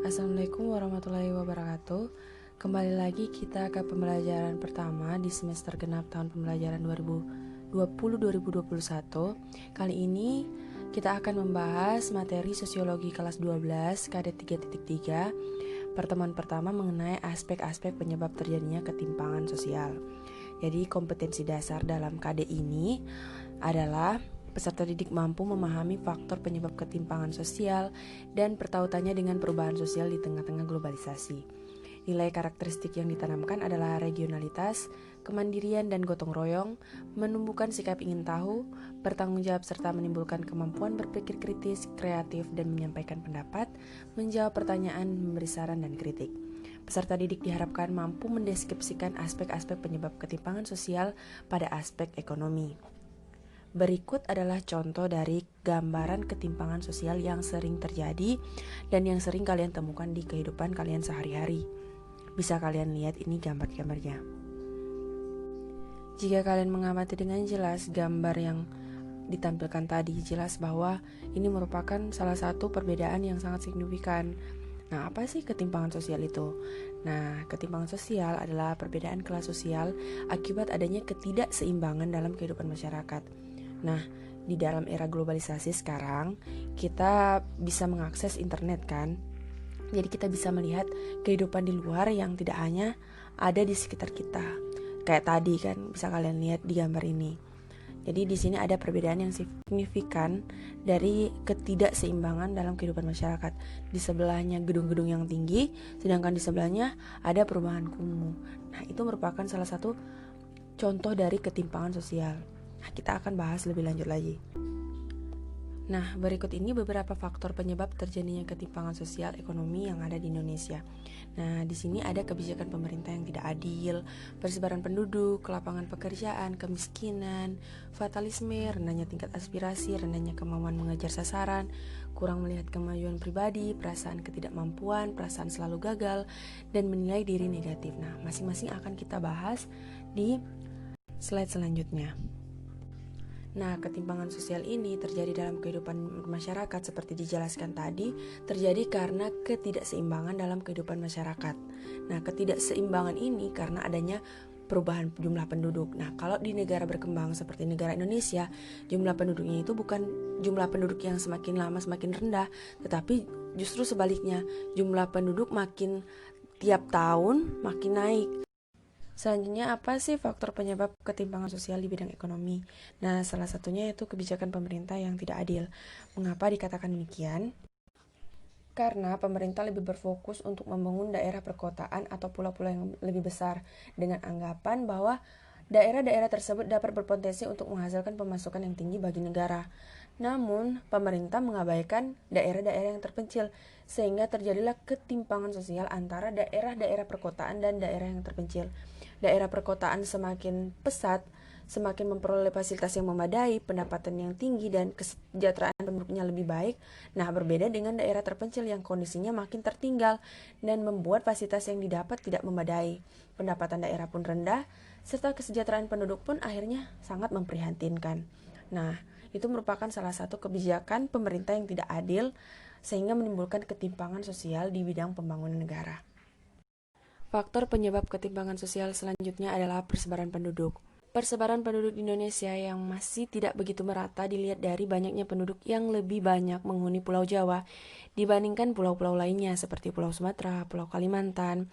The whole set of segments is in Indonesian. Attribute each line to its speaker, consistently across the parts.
Speaker 1: Assalamualaikum warahmatullahi wabarakatuh. Kembali lagi kita ke pembelajaran pertama di semester genap tahun pembelajaran 2020-2021. Kali ini kita akan membahas materi sosiologi kelas 12 KD 3.3. Pertemuan pertama mengenai aspek-aspek penyebab terjadinya ketimpangan sosial. Jadi kompetensi dasar dalam KD ini adalah peserta didik mampu memahami faktor penyebab ketimpangan sosial dan pertautannya dengan perubahan sosial di tengah-tengah globalisasi. Nilai karakteristik yang ditanamkan adalah regionalitas, kemandirian dan gotong royong, menumbuhkan sikap ingin tahu, bertanggung jawab serta menimbulkan kemampuan berpikir kritis, kreatif dan menyampaikan pendapat, menjawab pertanyaan, memberi saran dan kritik. Peserta didik diharapkan mampu mendeskripsikan aspek-aspek penyebab ketimpangan sosial pada aspek ekonomi. Berikut adalah contoh dari gambaran ketimpangan sosial yang sering terjadi dan yang sering kalian temukan di kehidupan kalian sehari-hari. Bisa kalian lihat ini gambar-gambarnya. Jika kalian mengamati dengan jelas gambar yang ditampilkan tadi, jelas bahwa ini merupakan salah satu perbedaan yang sangat signifikan. Nah, apa sih ketimpangan sosial itu? Nah, ketimpangan sosial adalah perbedaan kelas sosial akibat adanya ketidakseimbangan dalam kehidupan masyarakat. Nah, di dalam era globalisasi sekarang, kita bisa mengakses internet kan? Jadi kita bisa melihat kehidupan di luar yang tidak hanya ada di sekitar kita. Kayak tadi kan, bisa kalian lihat di gambar ini. Jadi di sini ada perbedaan yang signifikan dari ketidakseimbangan dalam kehidupan masyarakat. Di sebelahnya gedung-gedung yang tinggi, sedangkan di sebelahnya ada perumahan kumuh. Nah, itu merupakan salah satu contoh dari ketimpangan sosial. Nah, kita akan bahas lebih lanjut lagi. Nah, berikut ini beberapa faktor penyebab terjadinya ketimpangan sosial ekonomi yang ada di Indonesia. Nah, di sini ada kebijakan pemerintah yang tidak adil, persebaran penduduk, lapangan pekerjaan, kemiskinan, fatalisme, rendahnya tingkat aspirasi, rendahnya kemampuan mengejar sasaran, kurang melihat kemajuan pribadi, perasaan ketidakmampuan, perasaan selalu gagal, dan menilai diri negatif. Nah, masing-masing akan kita bahas di slide selanjutnya. Nah, ketimpangan sosial ini terjadi dalam kehidupan masyarakat seperti dijelaskan tadi, terjadi karena ketidakseimbangan dalam kehidupan masyarakat. Nah, ketidakseimbangan ini karena adanya perubahan jumlah penduduk. Nah, kalau di negara berkembang seperti negara Indonesia, jumlah penduduknya itu bukan jumlah penduduk yang semakin lama semakin rendah, tetapi justru sebaliknya, jumlah penduduk makin tiap tahun makin naik. Selanjutnya, apa sih faktor penyebab ketimpangan sosial di bidang ekonomi? Nah, salah satunya yaitu kebijakan pemerintah yang tidak adil. Mengapa dikatakan demikian? Karena pemerintah lebih berfokus untuk membangun daerah perkotaan atau pulau-pulau yang lebih besar dengan anggapan bahwa daerah-daerah tersebut dapat berpotensi untuk menghasilkan pemasukan yang tinggi bagi negara. Namun, pemerintah mengabaikan daerah-daerah yang terpencil, sehingga terjadilah ketimpangan sosial antara daerah-daerah perkotaan dan daerah yang terpencil. Daerah perkotaan semakin pesat, semakin memperoleh fasilitas yang memadai, pendapatan yang tinggi, dan kesejahteraan penduduknya lebih baik. Nah, berbeda dengan daerah terpencil yang kondisinya makin tertinggal dan membuat fasilitas yang didapat tidak memadai. Pendapatan daerah pun rendah, serta kesejahteraan penduduk pun akhirnya sangat memprihatinkan. Nah, itu merupakan salah satu kebijakan pemerintah yang tidak adil, sehingga menimbulkan ketimpangan sosial di bidang pembangunan negara. Faktor penyebab ketimpangan sosial selanjutnya adalah persebaran penduduk. Persebaran penduduk di Indonesia yang masih tidak begitu merata dilihat dari banyaknya penduduk yang lebih banyak menghuni Pulau Jawa dibandingkan pulau-pulau lainnya seperti Pulau Sumatera, Pulau Kalimantan.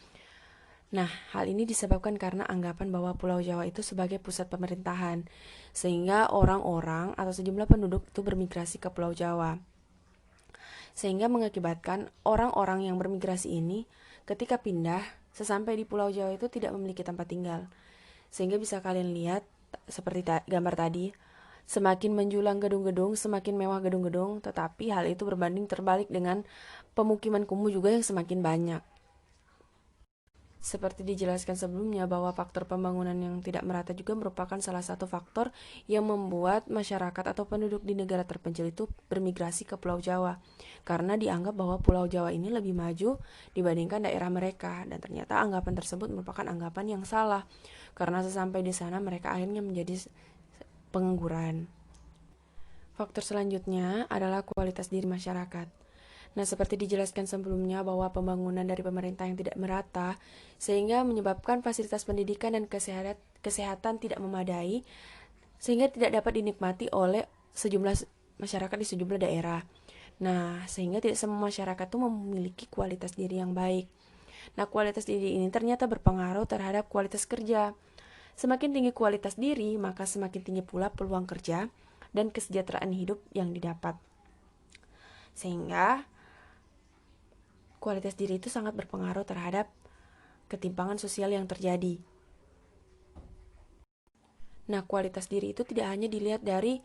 Speaker 1: Nah, hal ini disebabkan karena anggapan bahwa Pulau Jawa itu sebagai pusat pemerintahan, sehingga orang-orang atau sejumlah penduduk itu bermigrasi ke Pulau Jawa. Sehingga mengakibatkan orang-orang yang bermigrasi ini ketika pindah sesampai di Pulau Jawa itu tidak memiliki tempat tinggal. Sehingga bisa kalian lihat seperti gambar tadi, semakin menjulang gedung-gedung, semakin mewah gedung-gedung, tetapi hal itu berbanding terbalik dengan pemukiman kumuh juga yang semakin banyak. Seperti dijelaskan sebelumnya bahwa faktor pembangunan yang tidak merata juga merupakan salah satu faktor yang membuat masyarakat atau penduduk di negara terpencil itu bermigrasi ke Pulau Jawa. Karena dianggap bahwa Pulau Jawa ini lebih maju dibandingkan daerah mereka, dan ternyata anggapan tersebut merupakan anggapan yang salah. Karena sesampai di sana mereka akhirnya menjadi pengangguran. Faktor selanjutnya adalah kualitas diri masyarakat. Nah, seperti dijelaskan sebelumnya bahwa pembangunan dari pemerintah yang tidak merata sehingga menyebabkan fasilitas pendidikan dan kesehatan tidak memadai sehingga tidak dapat dinikmati oleh sejumlah masyarakat di sejumlah daerah. Nah, sehingga tidak semua masyarakat itu memiliki kualitas diri yang baik. Nah, kualitas diri ini ternyata berpengaruh terhadap kualitas kerja. Semakin tinggi kualitas diri, maka semakin tinggi pula peluang kerja dan kesejahteraan hidup yang didapat. Sehingga kualitas diri itu sangat berpengaruh terhadap ketimpangan sosial yang terjadi. Nah, kualitas diri itu tidak hanya dilihat dari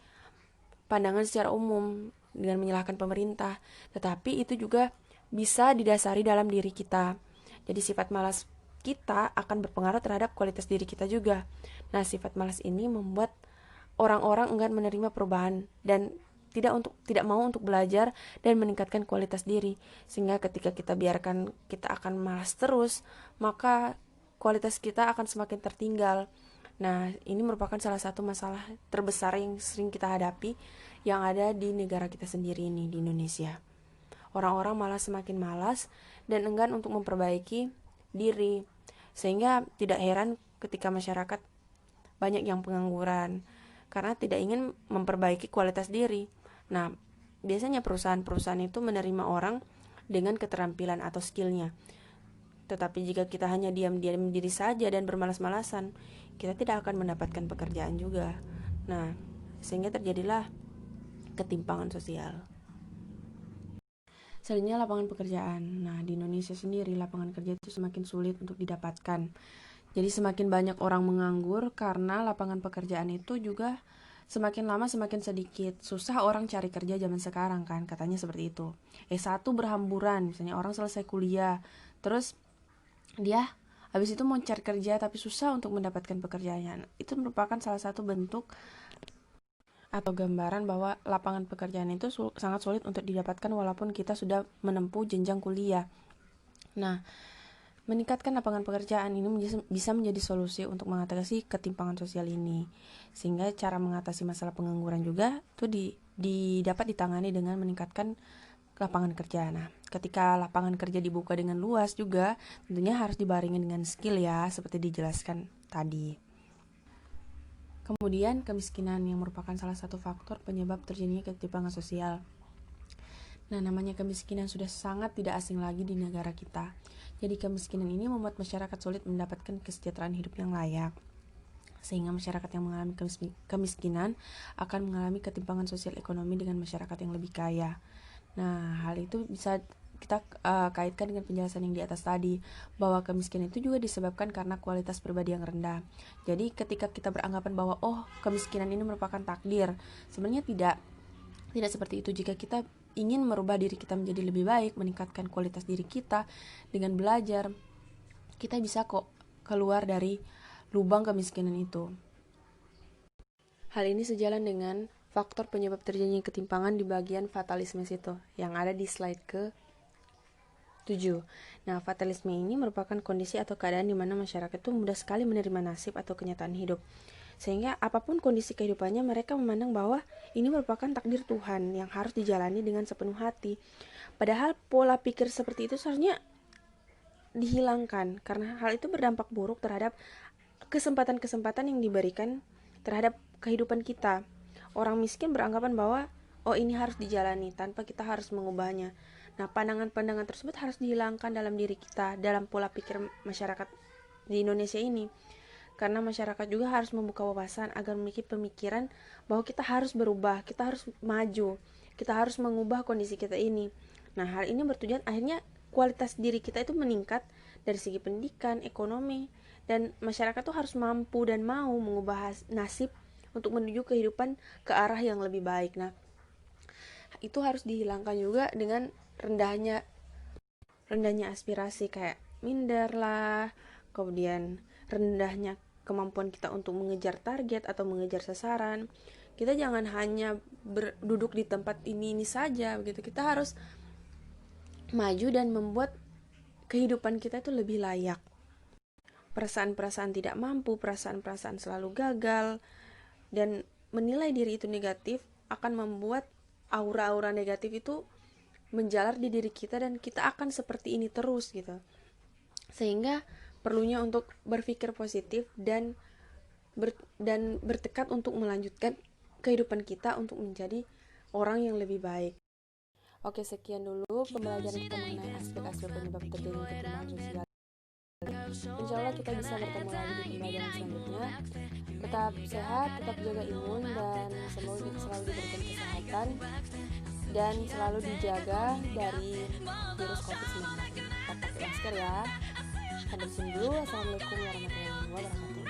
Speaker 1: pandangan secara umum dengan menyalahkan pemerintah, tetapi itu juga bisa didasari dalam diri kita. Jadi sifat malas kita akan berpengaruh terhadap kualitas diri kita juga. Nah, sifat malas ini membuat orang-orang enggan menerima perubahan dan tidak mau untuk belajar dan meningkatkan kualitas diri, sehingga ketika kita biarkan kita akan malas terus, maka kualitas kita akan semakin tertinggal. Nah, ini merupakan salah satu masalah terbesar yang sering kita hadapi yang ada di negara kita sendiri ini, di Indonesia. Orang-orang malah semakin malas dan enggan untuk memperbaiki diri, sehingga tidak heran ketika masyarakat banyak yang pengangguran karena tidak ingin memperbaiki kualitas diri. Nah, biasanya perusahaan-perusahaan itu menerima orang dengan keterampilan atau skillnya. Tetapi jika kita hanya diam-diam diri saja dan bermalas-malasan, kita tidak akan mendapatkan pekerjaan juga. Nah, sehingga terjadilah ketimpangan sosial. Selanjutnya lapangan pekerjaan. Nah, di Indonesia sendiri lapangan kerja itu semakin sulit untuk didapatkan. Jadi semakin banyak orang menganggur karena lapangan pekerjaan itu juga semakin lama semakin sedikit. Susah orang cari kerja zaman sekarang kan, katanya seperti itu. S1 berhamburan, misalnya orang selesai kuliah, terus dia habis itu mau cari kerja tapi susah untuk mendapatkan pekerjaan. Itu merupakan salah satu bentuk atau gambaran bahwa lapangan pekerjaan itu sangat sulit untuk didapatkan walaupun kita sudah menempuh jenjang kuliah. Nah, meningkatkan lapangan pekerjaan ini bisa menjadi solusi untuk mengatasi ketimpangan sosial ini. Sehingga cara mengatasi masalah pengangguran juga itu dapat ditangani dengan meningkatkan lapangan kerja. Nah, ketika lapangan kerja dibuka dengan luas juga, tentunya harus dibarengi dengan skill ya, seperti dijelaskan tadi. Kemudian kemiskinan yang merupakan salah satu faktor penyebab terjadinya ketimpangan sosial. Nah, namanya kemiskinan sudah sangat tidak asing lagi di negara kita. Jadi kemiskinan ini membuat masyarakat sulit mendapatkan kesejahteraan hidup yang layak. Sehingga masyarakat yang mengalami kemiskinan akan mengalami ketimpangan sosial ekonomi dengan masyarakat yang lebih kaya. Nah, hal itu bisa kita kaitkan dengan penjelasan yang di atas tadi, bahwa kemiskinan itu juga disebabkan karena kualitas pribadi yang rendah. Jadi ketika kita beranggapan bahwa kemiskinan ini merupakan takdir, sebenarnya tidak seperti itu. Jika kita ingin merubah diri kita menjadi lebih baik, meningkatkan kualitas diri kita dengan belajar, kita bisa kok keluar dari lubang kemiskinan itu. Hal ini sejalan dengan faktor penyebab terjadinya ketimpangan di bagian fatalisme itu yang ada di slide ke-7. Nah, fatalisme ini merupakan kondisi atau keadaan di mana masyarakat itu mudah sekali menerima nasib atau kenyataan hidup. Sehingga apapun kondisi kehidupannya, mereka memandang bahwa ini merupakan takdir Tuhan yang harus dijalani dengan sepenuh hati. Padahal pola pikir seperti itu seharusnya dihilangkan, karena hal itu berdampak buruk terhadap kesempatan-kesempatan yang diberikan terhadap kehidupan kita. Orang miskin beranggapan bahwa ini harus dijalani tanpa kita harus mengubahnya. Nah, pandangan-pandangan tersebut harus dihilangkan dalam diri kita, dalam pola pikir masyarakat di Indonesia ini. Karena masyarakat juga harus membuka wawasan agar memiliki pemikiran bahwa kita harus berubah, kita harus maju, kita harus mengubah kondisi kita ini. Nah, hal ini bertujuan akhirnya kualitas diri kita itu meningkat dari segi pendidikan, ekonomi, dan masyarakat tuh harus mampu dan mau mengubah nasib untuk menuju kehidupan ke arah yang lebih baik. Nah, itu harus dihilangkan juga dengan rendahnya aspirasi kayak minder lah, kemudian rendahnya kemampuan kita untuk mengejar target atau mengejar sasaran. Kita jangan hanya duduk di tempat ini saja begitu. Kita harus maju dan membuat kehidupan kita itu lebih layak. Perasaan-perasaan tidak mampu, perasaan-perasaan selalu gagal, dan menilai diri itu negatif akan membuat aura-aura negatif itu menjalar di diri kita dan kita akan seperti ini terus gitu. Sehingga perlunya untuk berpikir positif dan bertekad untuk melanjutkan kehidupan kita untuk menjadi orang yang lebih baik. Oke, sekian dulu pembelajaran kita mengenai aspek-aspek penyebab terjadinya ketimpangan sosial. Insya Allah kita bisa bertemu lagi di pembelajaran selanjutnya. Tetap sehat, tetap jaga imun, dan semoga kita selalu diberikan kesehatan dan selalu dijaga dari virus COVID-19. Tetap pakai masker ya. Sampai di sini dulu. Assalamualaikum warahmatullahi wabarakatuh.